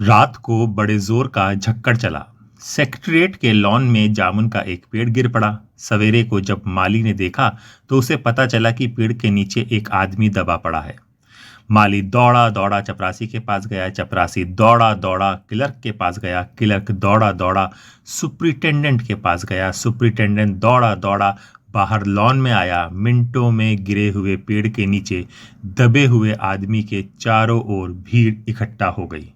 रात को बड़े जोर का झक्कड़ चला। सेक्रेटेरिएट के लॉन में जामुन का एक पेड़ गिर पड़ा। सवेरे को जब माली ने देखा तो उसे पता चला कि पेड़ के नीचे एक आदमी दबा पड़ा है। माली दौड़ा दौड़ा चपरासी के पास गया, चपरासी दौड़ा दौड़ा क्लर्क के पास गया, क्लर्क दौड़ा दौड़ा सुपरिटेंडेंट के पास गया, सुपरिटेंडेंट दौड़ा दौड़ा बाहर लॉन में आया। मिनटों में गिरे हुए पेड़ के नीचे दबे हुए आदमी के चारों ओर भीड़ इकट्ठा हो गई।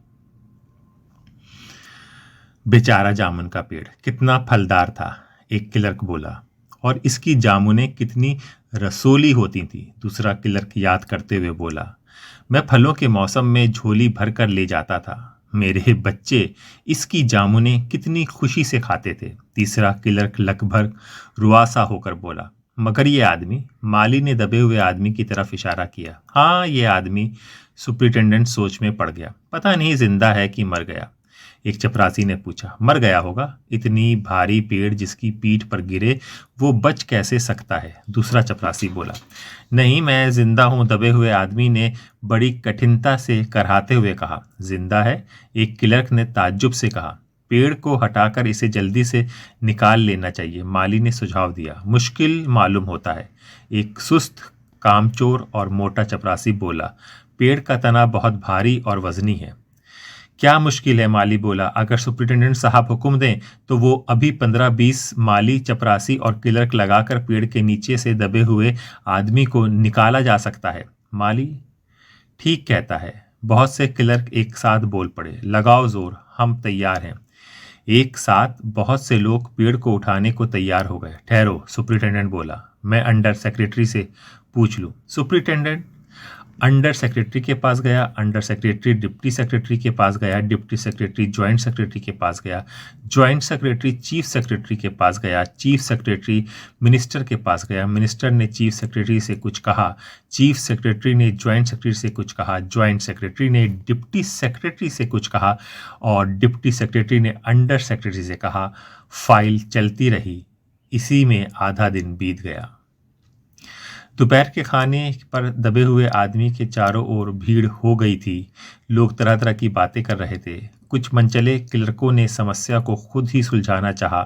बेचारा जामुन का पेड़ कितना फलदार था, एक क्लर्क बोला। और इसकी जामुनें कितनी रसोली होती थी, दूसरा क्लर्क याद करते हुए बोला। मैं फलों के मौसम में झोली भर कर ले जाता था, मेरे बच्चे इसकी जामुनें कितनी खुशी से खाते थे, तीसरा क्लर्क लगभग रुआसा होकर बोला। मगर ये आदमी, माली ने दबे हुए आदमी की तरफ इशारा किया। हाँ, ये आदमी। सुपरिटेंडेंट सोच में पड़ गया। पता नहीं जिंदा है कि मर गया। एक चपरासी ने पूछा। मर गया होगा, इतनी भारी पेड़ जिसकी पीठ पर गिरे वो बच कैसे सकता है, दूसरा चपरासी बोला। नहीं, मैं जिंदा हूं, दबे हुए आदमी ने बड़ी कठिनता से कराहते हुए कहा। जिंदा है? एक क्लर्क ने ताज्जुब से कहा। पेड़ को हटाकर इसे जल्दी से निकाल लेना चाहिए, माली ने सुझाव दिया। मुश्किल मालूम होता है, एक सुस्त कामचोर और मोटा चपरासी बोला। पेड़ का तना बहुत भारी और वजनी है। क्या मुश्किल है, माली बोला। अगर सुपरिटेंडेंट साहब हुक्म दें तो वो अभी 15-20 माली, चपरासी और क्लर्क लगाकर पेड़ के नीचे से दबे हुए आदमी को निकाला जा सकता है। माली ठीक कहता है। बहुत से क्लर्क एक साथ बोल पड़े। लगाओ जोर, हम तैयार हैं। एक साथ बहुत से लोग पेड़ को उठाने को तैयार हो गए। ठहरो, सुपरिटेंडेंट बोला, मैं अंडर सेक्रेटरी से पूछ लूं। सुपरिटेंडेंट अंडर सेक्रेटरी के पास गया, अंडर सेक्रेटरी डिप्टी सेक्रेटरी के पास गया, डिप्टी सेक्रेटरी ज्वाइंट सेक्रेटरी के पास गया, ज्वाइंट सेक्रेटरी चीफ सेक्रेटरी के पास गया, चीफ सेक्रेटरी मिनिस्टर के पास गया, मिनिस्टर ने चीफ सेक्रेटरी से कुछ कहा, चीफ सेक्रेटरी ने ज्वाइंट सेक्रेटरी से कुछ कहा, ज्वाइंट सेक्रेटरी ने डिप्टी सेक्रेटरी से कुछ कहा और डिप्टी सेक्रेटरी ने अंडर सेक्रेटरी से कहा। फाइल चलती रही। इसी में आधा दिन बीत गया। दोपहर के खाने पर दबे हुए आदमी के चारों ओर भीड़ हो गई थी। लोग तरह तरह की बातें कर रहे थे। कुछ मनचले क्लर्कों ने समस्या को खुद ही सुलझाना चाहा।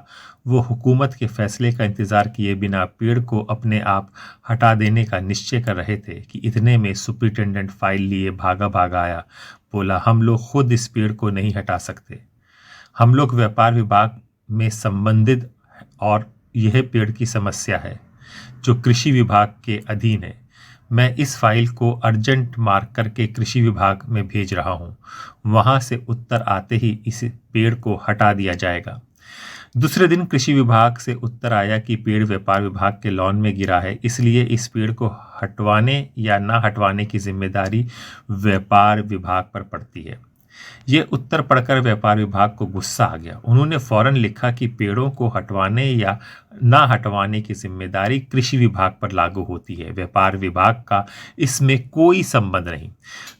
वो हुकूमत के फैसले का इंतज़ार किए बिना पेड़ को अपने आप हटा देने का निश्चय कर रहे थे कि इतने में सुपरिटेंडेंट फाइल लिए भागा भागा आया। बोला, हम लोग खुद इस पेड़ को नहीं हटा सकते, हम लोग व्यापार विभाग में संबंधित और यह पेड़ की समस्या है जो कृषि विभाग के अधीन है। मैं इस फाइल को अर्जेंट मार्क करके कृषि विभाग में भेज रहा हूँ। वहाँ से उत्तर आते ही इस पेड़ को हटा दिया जाएगा। दूसरे दिन कृषि विभाग से उत्तर आया कि पेड़ व्यापार विभाग के लॉन में गिरा है, इसलिए इस पेड़ को हटवाने या ना हटवाने की जिम्मेदारी व्यापार विभाग पर पड़ती है। ये उत्तर पढ़कर व्यापार विभाग को गुस्सा आ गया। उन्होंने फौरन लिखा कि पेड़ों को हटवाने या ना हटवाने की जिम्मेदारी कृषि विभाग पर लागू होती है, व्यापार विभाग का इसमें कोई संबंध नहीं।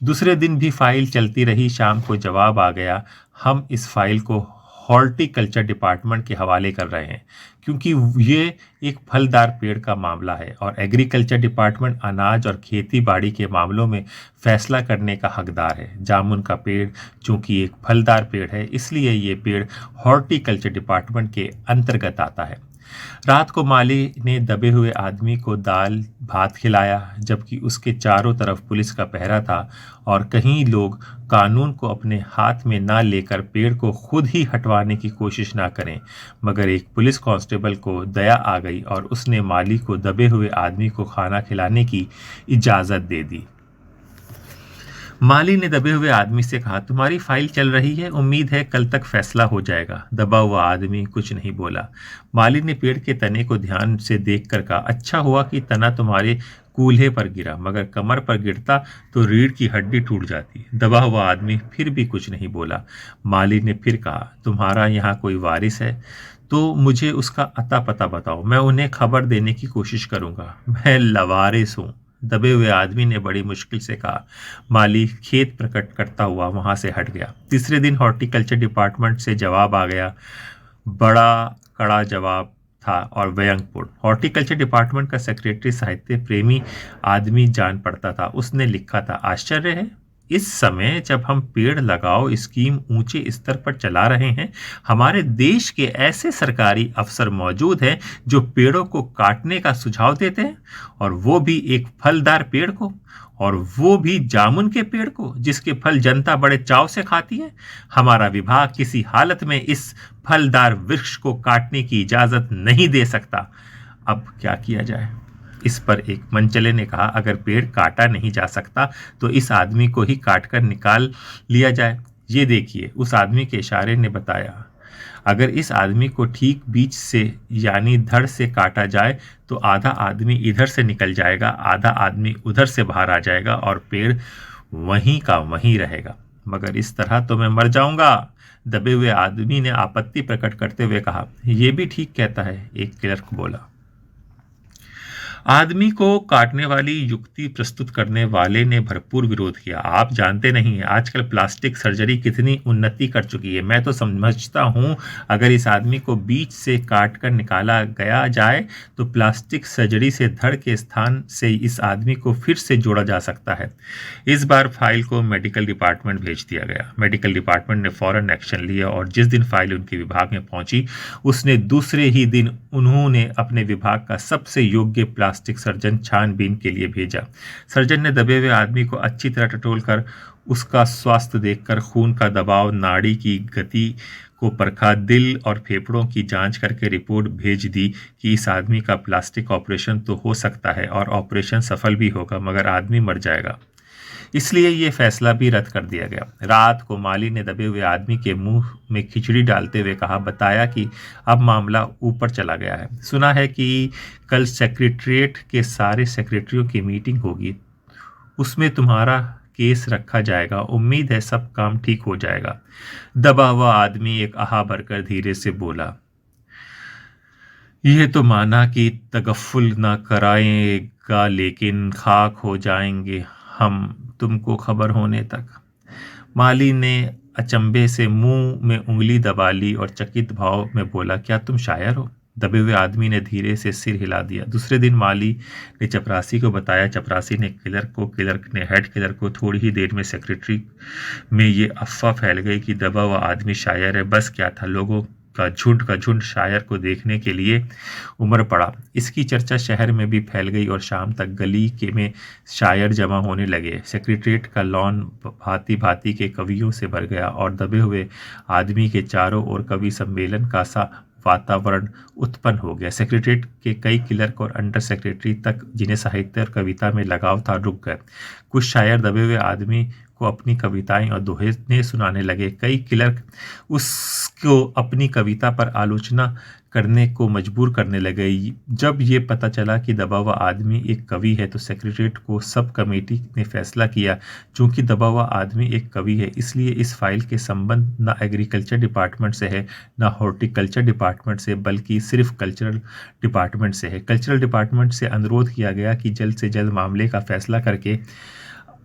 दूसरे दिन भी फाइल चलती रही। शाम को जवाब आ गया, हम इस फाइल को हॉर्टिकल्चर डिपार्टमेंट के हवाले कर रहे हैं क्योंकि ये एक फलदार पेड़ का मामला है और एग्रीकल्चर डिपार्टमेंट अनाज और खेती बाड़ी के मामलों में फैसला करने का हकदार है। जामुन का पेड़ चूंकि एक फलदार पेड़ है, इसलिए ये पेड़ हॉर्टिकल्चर डिपार्टमेंट के अंतर्गत आता है। रात को माली ने दबे हुए आदमी को दाल भात खिलाया, जबकि उसके चारों तरफ पुलिस का पहरा था और कहीं लोग कानून को अपने हाथ में ना लेकर पेड़ को खुद ही हटवाने की कोशिश ना करें। मगर एक पुलिस कांस्टेबल को दया आ गई और उसने माली को दबे हुए आदमी को खाना खिलाने की इजाज़त दे दी। माली ने दबे हुए आदमी से कहा, तुम्हारी फाइल चल रही है, उम्मीद है कल तक फैसला हो जाएगा। दबा हुआ आदमी कुछ नहीं बोला। माली ने पेड़ के तने को ध्यान से देखकर कहा, अच्छा हुआ कि तना तुम्हारे कूल्हे पर गिरा, मगर कमर पर गिरता तो रीढ़ की हड्डी टूट जाती। दबा हुआ आदमी फिर भी कुछ नहीं बोला। माली ने फिर कहा, तुम्हारा यहाँ कोई वारिस है तो मुझे उसका अता पता बताओ, मैं उन्हें खबर देने की कोशिश करूंगा। मैं लवारिस हूँ, दबे हुए आदमी ने बड़ी मुश्किल से कहा। माली खेत प्रकट करता हुआ वहां से हट गया। तीसरे दिन हॉर्टिकल्चर डिपार्टमेंट से जवाब आ गया। बड़ा कड़ा जवाब था और व्यंग्यपूर्ण। हॉर्टिकल्चर डिपार्टमेंट का सेक्रेटरी साहित्य प्रेमी आदमी जान पड़ता था। उसने लिखा था, आश्चर्य है, इस समय जब हम पेड़ लगाओ स्कीम ऊंचे स्तर पर चला रहे हैं, हमारे देश के ऐसे सरकारी अफसर मौजूद हैं जो पेड़ों को काटने का सुझाव देते हैं, और वो भी एक फलदार पेड़ को, और वो भी जामुन के पेड़ को जिसके फल जनता बड़े चाव से खाती है। हमारा विभाग किसी हालत में इस फलदार वृक्ष को काटने की इजाजत नहीं दे सकता। अब क्या किया जाए? इस पर एक मनचले ने कहा, अगर पेड़ काटा नहीं जा सकता तो इस आदमी को ही काट कर निकाल लिया जाए। ये देखिए, उस आदमी के इशारे ने बताया। अगर इस आदमी को ठीक बीच से यानी धड़ से काटा जाए तो आधा आदमी इधर से निकल जाएगा, आधा आदमी उधर से बाहर आ जाएगा और पेड़ वहीं का वहीं रहेगा। मगर इस तरह तो मैं मर जाऊंगा। दबे हुए आदमी ने आपत्ति प्रकट करते हुए कहा। ये भी ठीक कहता है, एक क्लर्क बोला। आदमी को काटने वाली युक्ति प्रस्तुत करने वाले ने भरपूर विरोध किया। आप जानते नहीं हैं आजकल प्लास्टिक सर्जरी कितनी उन्नति कर चुकी है। मैं तो समझता हूँ अगर इस आदमी को बीच से काट कर निकाला गया जाए तो प्लास्टिक सर्जरी से धड़ के स्थान से इस आदमी को फिर से जोड़ा जा सकता है। इस बार फाइल को मेडिकल डिपार्टमेंट भेज दिया गया। मेडिकल डिपार्टमेंट ने फौरन एक्शन लिया और जिस दिन फाइल उनके विभाग में पहुंची उसने दूसरे ही दिन उन्होंने अपने विभाग का सबसे योग्य प्लास्टिक सर्जन छानबीन के लिए भेजा। सर्जन ने दबे हुए आदमी को अच्छी तरह टटोल कर उसका स्वास्थ्य देखकर खून का दबाव, नाड़ी की गति को परखा, दिल और फेफड़ों की जांच करके रिपोर्ट भेज दी कि इस आदमी का प्लास्टिक ऑपरेशन तो हो सकता है और ऑपरेशन सफल भी होगा, मगर आदमी मर जाएगा। इसलिए ये फैसला भी रद्द कर दिया गया। रात को माली ने दबे हुए आदमी के मुंह में खिचड़ी डालते हुए कहा, बताया कि अब मामला ऊपर चला गया है। सुना है कि कल सेक्रेटरिएट के सारे सेक्रेटरियों की मीटिंग होगी, उसमें तुम्हारा केस रखा जाएगा। उम्मीद है सब काम ठीक हो जाएगा। दबा हुआ आदमी एक आह भरकर धीरे से बोला, यह तो माना कि तगफ्फुल ना कराएगा, लेकिन खाक हो जाएंगे हम तुमको खबर होने तक। माली ने अचंभे से मुंह में उंगली दबा ली और चकित भाव में बोला, क्या तुम शायर हो? दबे हुए आदमी ने धीरे से सिर हिला दिया। दूसरे दिन माली ने चपरासी को बताया। चपरासी ने क्लर्क को, क्लर्क ने हेड क्लर्क को। थोड़ी ही देर में सेक्रेटरी में ये अफवाह फैल गई कि दबा हुआ आदमी शायर है। बस क्या था, लोगों का झुंड शायर को देखने के लिए उमड़ पड़ा। इसकी चर्चा शहर में भी फैल गई और शाम तक गली के में शायर जमा होने लगे। सेक्रेटरिएट का लॉन भांति भांति के कवियों से भर गया और दबे हुए आदमी के चारों ओर कवि सम्मेलन का सा वातावरण उत्पन्न हो गया। सेक्रेटरिएट के कई क्लर्क और अंडर सेक्रेटरी तक जिन्हें साहित्य और कविता में लगाव था रुक गए। कुछ शायर दबे हुए आदमी को अपनी कविताएं और दोहे सुनाने लगे। कई क्लर्क उसको अपनी कविता पर आलोचना करने को मजबूर करने लगे। जब ये पता चला कि दबा हुआ आदमी एक कवि है तो सेक्रेटरिएट को सब कमेटी ने फैसला किया, चूंकि दबा हुआ आदमी एक कवि है इसलिए इस फाइल के संबंध न एग्रीकल्चर डिपार्टमेंट से है न हॉर्टिकल्चर डिपार्टमेंट से, बल्कि सिर्फ कल्चरल डिपार्टमेंट से है। कल्चरल डिपार्टमेंट से अनुरोध किया गया कि जल्द से जल्द मामले का फैसला करके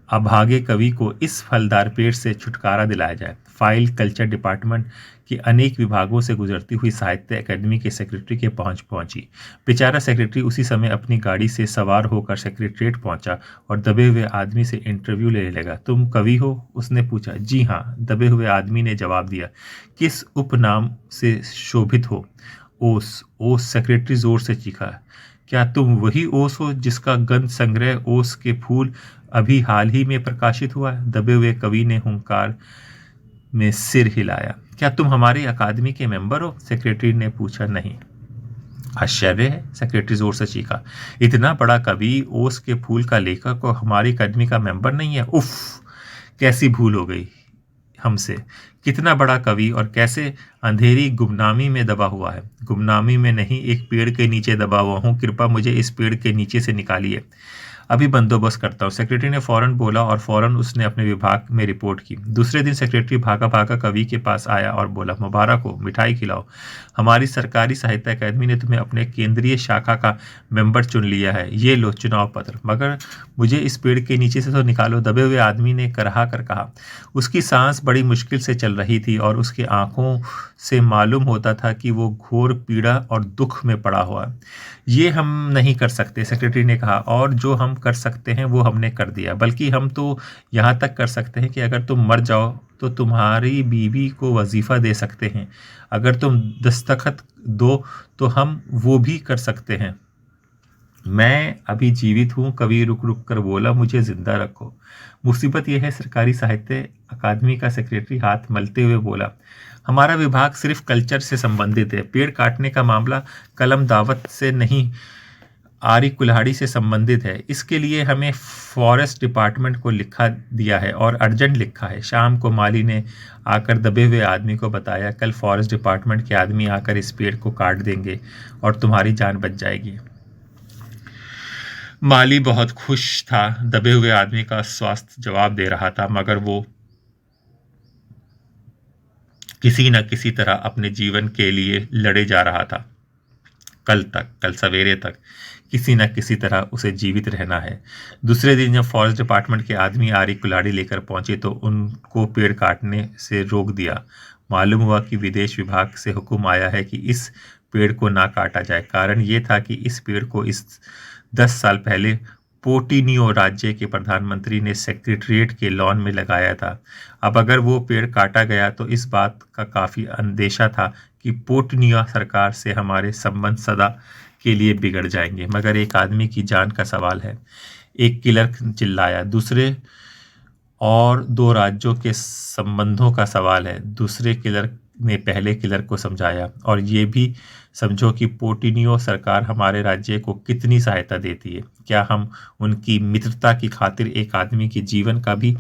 अभागे कवि को इस फलदार पेड़ से छुटकारा दिलाया जाए। फाइल कल्चर डिपार्टमेंट के अनेक विभागों से गुजरती हुई साहित्य अकादमी के सेक्रेटरी के पहुंची। बेचारा सेक्रेटरी उसी समय अपनी गाड़ी से सवार होकर सेक्रेटरिएट पहुंचा और दबे हुए आदमी से इंटरव्यू लेने लगा। तुम कवि हो? उसने पूछा। जी हाँ, दबे हुए आदमी ने जवाब दिया। किस उपनाम से शोभित हो? ओस। ओस। सेक्रेटरी जोर से चीखा। क्या तुम वही ओस हो जिसका गंध संग्रह ओस के फूल अभी हाल ही में प्रकाशित हुआ है? दबे हुए कवि ने हुंकार में सिर हिलाया। क्या तुम हमारे अकादमी के मेंबर हो? सेक्रेटरी ने पूछा। नहीं। आश्चर्य है, सेक्रेटरी जोर से चीखा। इतना बड़ा कवि, ओस के फूल का लेखक और हमारी अकादमी का मेंबर नहीं है? उफ, कैसी भूल हो गई हमसे। कितना बड़ा कवि और कैसे अंधेरी गुमनामी में दबा हुआ है। गुमनामी में नहीं, एक पेड़ के नीचे दबा हुआ हूँ। कृपया मुझे इस पेड़ के नीचे से निकालिए, अभी बंदोबस्त करता हूँ। सेक्रेटरी ने फौरन बोला और फौरन उसने अपने विभाग में रिपोर्ट की। दूसरे दिन सेक्रेटरी भागा भागा कवि के पास आया और बोला, मुबारक हो, मिठाई खिलाओ। हमारी सरकारी साहित्य अकादमी ने तुम्हें अपने केंद्रीय शाखा का मेंबर चुन लिया है। ये लो चुनाव पत्र, मगर मुझे इस पेड़ के नीचे से तो निकालो। दबे हुए आदमी ने कराह कर कहा। उसकी सांस बड़ी मुश्किल से चल रही थी और उसकी आंखों से मालूम होता था कि वो घोर पीड़ा और दुख में पड़ा हुआ। ये हम नहीं कर सकते, सेक्रेटरी ने कहा, और जो हम कर सकते हैं वो हमने कर दिया। बल्कि हम तो यहाँ तक कर सकते हैं कि अगर तुम मर जाओ तो तुम्हारी बीवी को वजीफ़ा दे सकते हैं। अगर तुम दस्तखत दो तो हम वो भी कर सकते हैं। मैं अभी जीवित हूँ, कवि रुक रुक कर बोला, मुझे जिंदा रखो। मुसीबत यह है, सरकारी साहित्य अकादमी का सेक्रेटरी हाथ मलते हुए बोला, हमारा विभाग सिर्फ कल्चर से संबंधित है। पेड़ काटने का मामला कलम दावत से नहीं, आरी कुल्हाड़ी से संबंधित है। इसके लिए हमें फॉरेस्ट डिपार्टमेंट को लिखा दिया है और अर्जेंट लिखा है। शाम को माली ने आकर दबे हुए आदमी को बताया, कल फॉरेस्ट डिपार्टमेंट के आदमी आकर इस पेड़ को काट देंगे और तुम्हारी जान बच जाएगी। माली बहुत खुश था। दबे हुए आदमी का स्वास्थ्य जवाब दे रहा था, मगर वो किसी न किसी तरह अपने जीवन के लिए लड़े जा रहा था। कल सवेरे तक किसी न किसी तरह उसे जीवित रहना है। दूसरे दिन जब फॉरेस्ट डिपार्टमेंट के आदमी आरी कुल्हाड़ी लेकर पहुंचे तो उनको पेड़ काटने से रोक दिया। मालूम हुआ कि विदेश विभाग से हुक्म आया है कि इस पेड़ को ना काटा जाए। कारण ये था कि इस पेड़ को इस 10 साल पहले पोर्टिनियो राज्य के प्रधानमंत्री ने सेक्रेटरिएट के लॉन में लगाया था। अब अगर वो पेड़ काटा गया तो इस बात का काफ़ी अंदेशा था कि पोर्टिनियो सरकार से हमारे संबंध सदा के लिए बिगड़ जाएंगे। मगर एक आदमी की जान का सवाल है, एक क्लर्क चिल्लाया। दूसरे और 2 राज्यों के संबंधों का सवाल है, दूसरे क्लर्क ने पहले क्लर्क को समझाया। और ये भी समझो कि पोर्टिनियो सरकार हमारे राज्य को कितनी सहायता देती है। क्या हम उनकी मित्रता की खातिर एक आदमी के जीवन का भी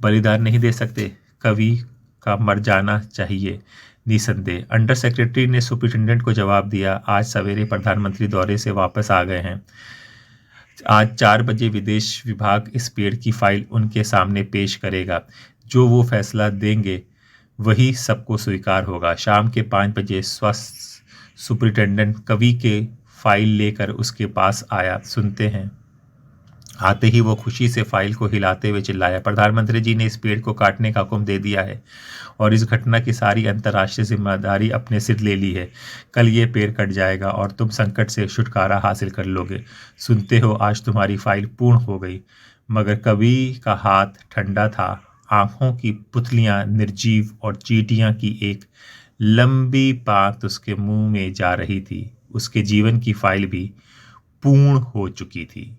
बलिदान नहीं दे सकते? कवि का मर जाना चाहिए निसंदेह। अंडर सेक्रेटरी ने सुपरिटेंडेंट को जवाब दिया, आज सवेरे प्रधानमंत्री दौरे से वापस आ गए हैं। आज 4 बजे विदेश विभाग इस पेड़ की फाइल उनके सामने पेश करेगा। जो वो फैसला देंगे वही सबको स्वीकार होगा। शाम के 5 बजे स्वास्थ्य सुपरिटेंडेंट कवि के फाइल लेकर उसके पास आया। सुनते हैं। आते ही वो खुशी से फाइल को हिलाते हुए चिल्लाया, प्रधानमंत्री जी ने इस पेड़ को काटने का हुक्म दे दिया है और इस घटना की सारी अंतर्राष्ट्रीय जिम्मेदारी अपने सिर ले ली है। कल ये पेड़ कट जाएगा और तुम संकट से छुटकारा हासिल कर लोगे। सुनते हो, आज तुम्हारी फाइल पूर्ण हो गई। मगर कवि का हाथ ठंडा था। आंखों की पुतलियां निर्जीव और चींटियां की एक लंबी पात उसके मुंह में जा रही थी। उसके जीवन की फाइल भी पूर्ण हो चुकी थी।